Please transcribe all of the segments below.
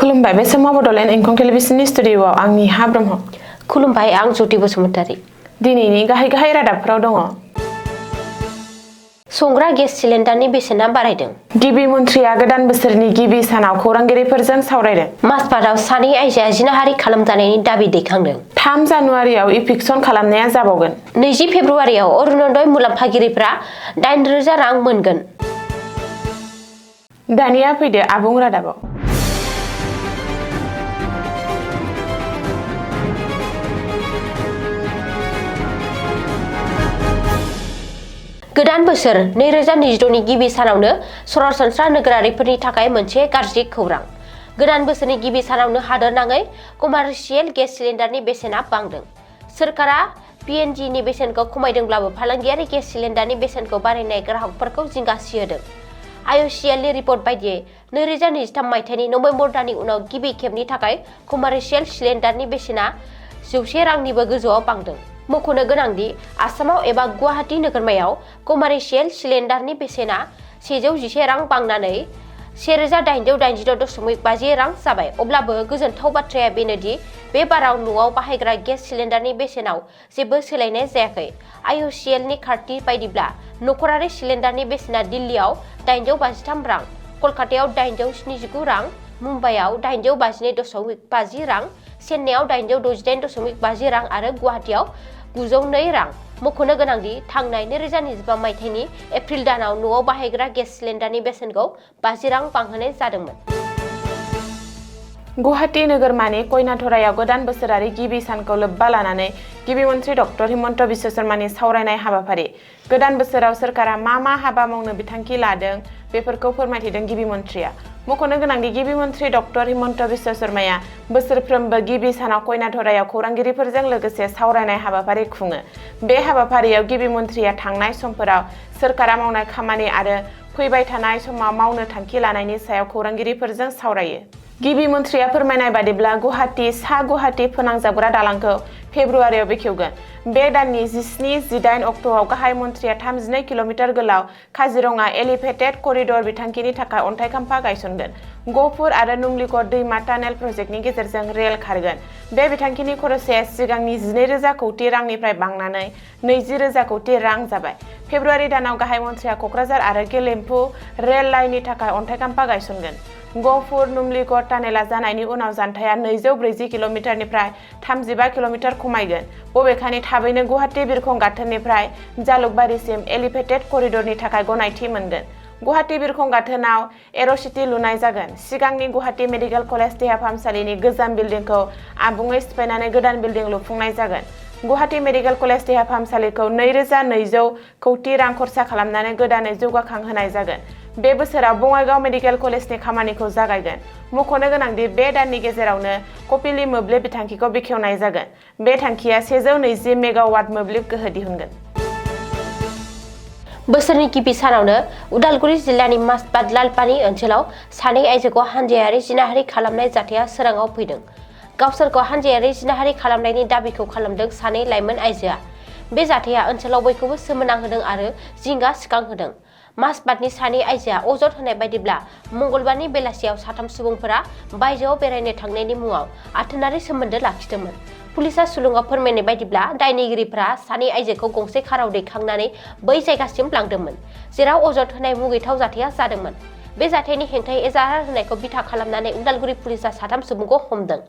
खुलुमबाय बे समाव बडलेण्ड एंखं टेलिभिजननि स्टुडिय'आव आंनि हा ब्रह्म। खुलुमबाय आं ज्योति बसुमतारी। दिनैनि गाहाय रादाबफोराव दङ। संग्रा गेस सिलेन्डारनि बेसेना बारायदों। गिबि मन्थ्रिया गोदान बोसोरनि गिबि सानाव खौरांगिरिफोरजों सावरायदों। माजबाटआव सानै आइजोआ जिनाहारि खालामजानायनि दाबि दैखांदों। 3 जानुवारियाव इभिक्सन खालामनाया जाबावगोन। 20 फेब्रुवारियाव अरुणोदय मुलाम्फागिरिफ्रा 8,000 रां मोनगोन। दानिया फैदो आबुं रादाबाव। गोदान बोसोर 2026 नि गिबि सानावनो सरासनस्रा नोगोरारिफोरनि थाखाय मोनसे गाज्रि खौरां। गोदान बोसोरनि गिबि सानावनो हादोरनाङै कमार्शियेल गेस सिलिन्डारनि बेसेना बांदों। सोरखारा PNG नि बेसेनखौ खमायदोंब्लाबो फालांगियारि गेस सिलिन्डारनि बेसेनखौ बारायनाय ग्राहकफोरखौ जिंगासिहोदों। IOCL नि रिपर्ट बायदियै 2023 मायथाइनि नबेम्बर दाननि उनाव गिबि खेबनि थाखाय कमार्शियेल सिलिन्डारनि बेसेना 100 रांनिबो गोजौआव बांदों। मख'नो गोनांदि आसामाव एबा गुवाहाटी नोगोरमायाव कमार्शियेल सिलिन्डारनि बेसेना 111 रां बांनानै 1886.50 रां जाबाय। अब्लाबो गोजोनथाव बाथ्राया बेनोदि बे बाराव न'आव बाहायग्रा गेस सिलिन्डारनि बेसेनाव जेबो सोलायनाय जायाखै। IOCL नि खारथि बायदिब्ला नखरारि सिलिन्डारनि बेसेना दिल्लीआव 853 रां, कलकातायाव 879 रां, मुम्बाइआव 852.50 रां, चेन्नाईआव 868.50 रां आरो गुवाहाटीआव 902 रां। मख'नो गोनांदि थांनाय 2025 मायथाइनि एप्रिल दानाव न'आव बाहायग्रा गेस सिलिन्डारनि बेसेनखौ 50 रां बांहोनाय जादोंमोन। गुवाहाटी नोगोरमानि कयनाथरायाव गोदान बोसोरारि गिबि सानखौ लोब्बा लानानै गिबि मन्थ्रि डक्टर हिमन्त बिश्व शर्मानि सावरायनाय हाबाफारि। गोदान बोसोराव सोरखारा मा हाबा मावनो बिथांखि लादों बेफोरखौ फोरमायथिदों गिबि मन्थ्रिया। मख'नो गोनांदि गिबि मन्थ्रि डक्टर हिमन्त बिश्व शर्माया बोसोरफ्रोमबो गिबि सानाव कयनाथरायाव खौरांगिरिफोरजों लोगोसे सावरायनाय हाबाफारि खुङो। बे हाबाफारियाव गिबि मन्थ्रिया थांनाय समफोराव सोरखारा मावनाय खामानि आरो फैबाय थानाय समाव मावनो थांखि लानायनि सायाव खौरांगिरिफोरजों सावरायो। गिबि मन्थ्रिया फोरमायनाय बादिब्ला गुवाहाटी सा गुवाहाटी फोनांजाबग्रा दालांखौ फेब्रुवारियाव बेखेवगोन। बे दाननि 17-18 अक्ट'आव गाहाय मन्थ्रिया 32 किल'मिटार गोलाव काजिरङा एलिभेटेड करिडर बिथांखिनि थाखाय अन्थाइ खाम्फा गायसनगोन। गहपुर आरो नुमलिगढ़ दैमा टानेल प्रजेक्टनि गेजेरजों रेल खारगोन। बे बिथांखिनि खरसाया सिगांनि 12,000 कौटि रांनिफ्राय बांनानै 20,000 कौटि रां जाबाय। फेब्रुवारि दानाव गाहाय मन्थ्रिया क'क्राझार आरो गेलेमफु रेल लाइननि थाखाय अन्थाइ खाम्फा गायसनगोन। गहपुर नुमलिगढ़ टानेला जानायनि उनाव जानथाया 240 किल'मिटारनिफ्राय 35 किल'मिटार खमायगोन। बबेखानि थाबैनो गुवाहाटी बिरखं गाथोननिफ्राय जालुकबारिसिम एलिभेटेड करिडरनि थाखाय गनायथि मोनगोन। गुवाहाटी बिरखं गाथोनाव एर'सिटि लुनाय जागोन। सिगांनि गुवाहाटी मेडिकेल कलेज देहा फाहामसालिनि गोजाम बिल्डिंखौ आबुङै सिफायनानै गोदान बिल्डिं लुफुंनाय जागोन। गुवाहाटी मेडिकेल कलेज देहा फाहामसालिखौ 2,200 कौटि रां खरसा खालामनानै गोदानै जौगाखांहोनाय जागोन। बे बोसोराव बङाइगाव मेडिकेल कलेजनि खामानिखौ जागायगोन। मख'नो गोनांदि बे दाननि गेजेरावनो कपिली मोब्लिब बिथांखिखौ बेखेवनाय जागोन। बे थांखिया 120 मेगावाट मोब्लिब गोहो दिहुनगोन। बोसोरनि गिबि सानावनो उदालगुरि जिल्लानि माजबाट लालपानि ओनसोलाव सानै आइजोखौ हानजायारि जिनाहारि खालामनाय जाथाया सोराङाव फैदों। गावसोरखौ हानजायारि जिनाहारि खालामनायनि दाबिखौ खालामदों सानै लाइमोन आइजोआ। बे जाथाया ओनसोलाव बयखौबो सोमोनांहोदों आरो जिंगा सिखांहोदों। माजबाटनि सानै आइजोआ अजद होनाय बायदिब्ला मंगलबारनि बेलासियाव साथाम सुबुंफोरा बायजोआव बेरायनो थांनायनि मुङाव आथोनारि सोमोन्दो लाखिदोंमोन। पुलिसआ सुलुङाव फोरमायनाय बायदिब्ला दायनिगिरिफोरा सानै आइजोखौ गंसे काराव दैखांनानै बै जायगासिम लांदोंमोन, जेराव अजद होनाय मुगैथाव जाथाया जादोंमोन। बे जाथायनि हेंथायै एजाहार होनायखौ बिथा खालामनानै उदालगुरि पुलिसआ साथाम सुबुंखौ हमदों।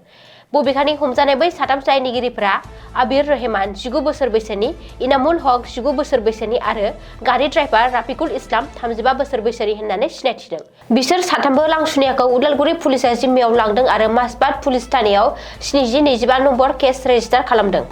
बबेखानि हमजानाय बै साथाम दायनिगिरिफोरा आबिर रहमान 19 बोसोर बैसोनि, इनामुल हक 19 बोसोर बैसोनि आरो गारि ड्राइभार राफिकुल इस्लाम 35 बोसोर बैसोनि होननानै सिनायथिदों। बिसोर साथामबो लांसुनियाखौ उदालगुरि पुलिसआ जिम्मायाव लांदों आरो माजबाट पुलिस थानायाव 70-25 नम्बर केस रेजिस्टार खालामदों।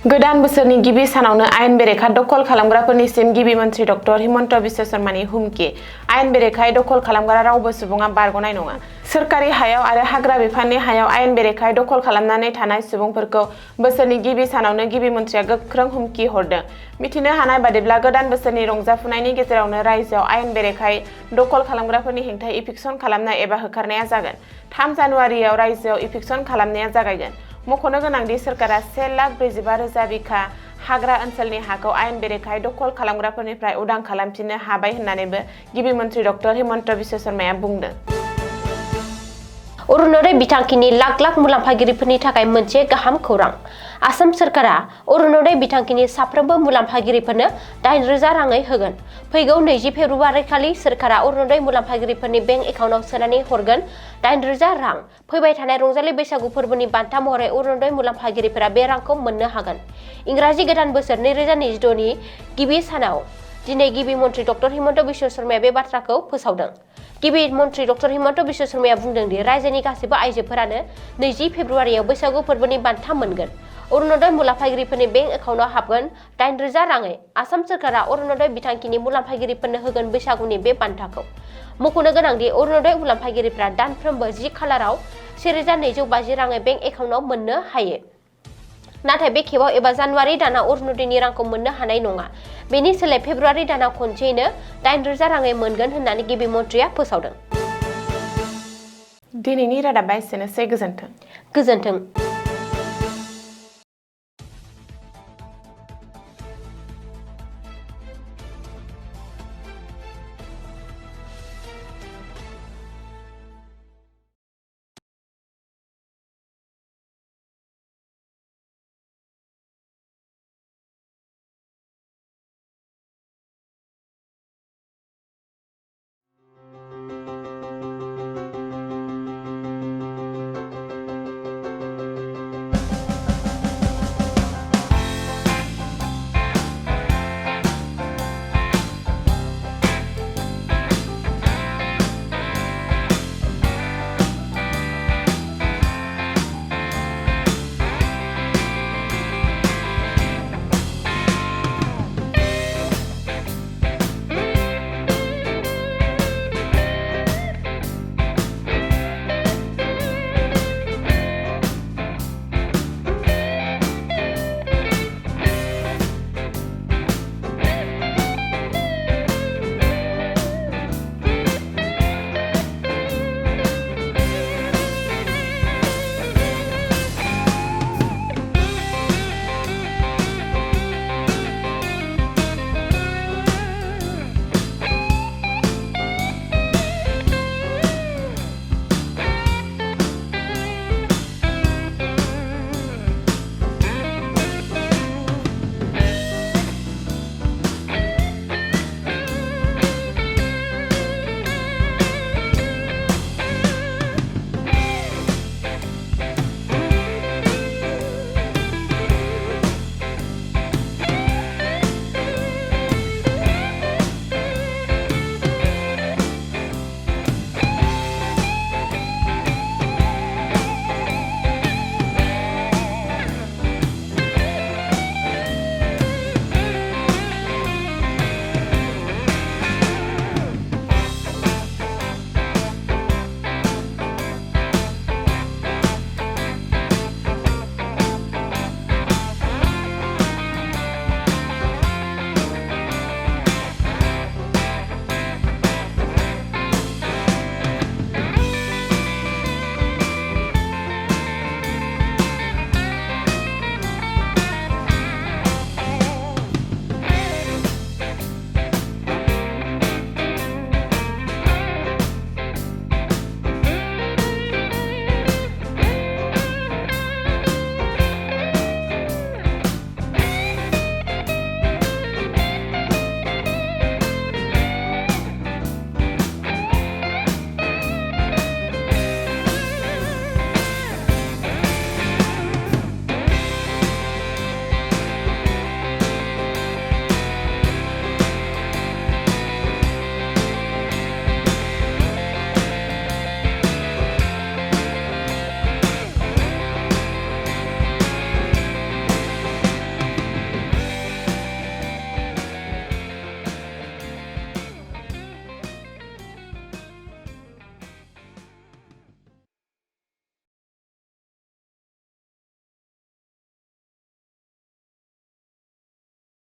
गोदान बोसोरनि गिबि सानावनो आयेन बेरेखा दखल खालामग्राफोरनिसिम गिबि मन्थ्रि डक्टर हिमन्त बिश्व शर्मानि हुमखि। आयेन बेरेखायै दखल खालामग्रा रावबो सुबुङा बारग'नाय नङा। सोरखारि हायाव आरो हाग्रा बिफाननि हायाव आयेन बेरेखायै दखल खालामनानै थानाय सुबुंफोरखौ बोसोरनि गिबि सानावनो गिबि मन्थ्रिया गोख्रों हुमखि हरदों। मिथिनो हानाय बादिब्ला गोदान बोसोरनि रंजाफुनायनि गेजेरावनो रायजोआव आयेन बेरेखायै दखल खालामग्राफोरनि हेंथायै इभिक्सन खालामनाय एबा होखारनाया जागोन। 3 जानुवारियाव रायजोआव इभिक्सन खालामनाया जागायगोन। मख'नो गोनांदि सोरखारा 1,45,000 बिघा हाग्रा ओनसोलनि हाखौ आयेन बेरेखायै दखल खालामग्राफोरनिफ्राय उदां खालामफिननो हाबाय होननानैबो गिबि मन्थ्रि डक्टर हिमन्त बिश्व शर्माया बुंदों। अरुणोदय बिथांखिनि लाख लाख मुलाम्फागिरिफोरनि थाखाय मोनसे गाहाम खौरां। आसाम सोरखारा अरुणोदय बिथांखिनि साफ्रोमबो मुलाम्फागिरिफोरनो 8,000 राङै होगोन। फैगौ 20 फेब्रुवारि खालि सोरखारा अरुणोदय मुलाम्फागिरिफोरनि बेंक एकाउन्टआव सोनानै हरगोन 8,000 रां। फैबाय थानाय रंजालि बैसागु फोरबोनि बान्था महरै अरुणोदय मुलाम्फागिरिफोरा बे रांखौ मोननो हागोन। इंराजि गोदान बोसोर 2026 नि गिबि सानाव दिनै गिबि मन्थ्रि डक्टर हिमन्त बिश्व शर्माया बे बाथ्राखौ फोसावदों। गिबि मन्थ्रि डक्टर हिमन्त बिश्व शर्माया बुंदों दि रायजोनि गासैबो आइजोफोरानो 20 फेब्रुवारियाव बैसागु फोरबोनि बान्था मोनगोन। अरुणोदय मुलाम्फागिरिफोरनि बेंक एकाउन्टआव हाबगोन 8,000 राङै। आसाम सोरखारा अरुणोदय बिथांखिनि मुलाम्फागिरिफोरनो होगोन बैसागुनि बे बान्थाखौ। मख'नो गोनांदि अरुणोदय मुलाम्फागिरिफोरा दानफ्रोमबो 10 खालाराव 1,250 राङै बेंक एकाउन्टआव मोननो हायो। नाथाय बे खेबाव एबा जानुवारि दानाव अरुणोदयनि रांखौ मोननो हानाय नङा। बेनि सोलाय फेब्रुवारि दानाव खनसेयैनो 8,000 राङै मोनगोन होननानै गिबि मन्थ्रिया फोसावदों। दिनैनि रादाबा एसेनोसै। गोजोन्थों। गोजोन्थों।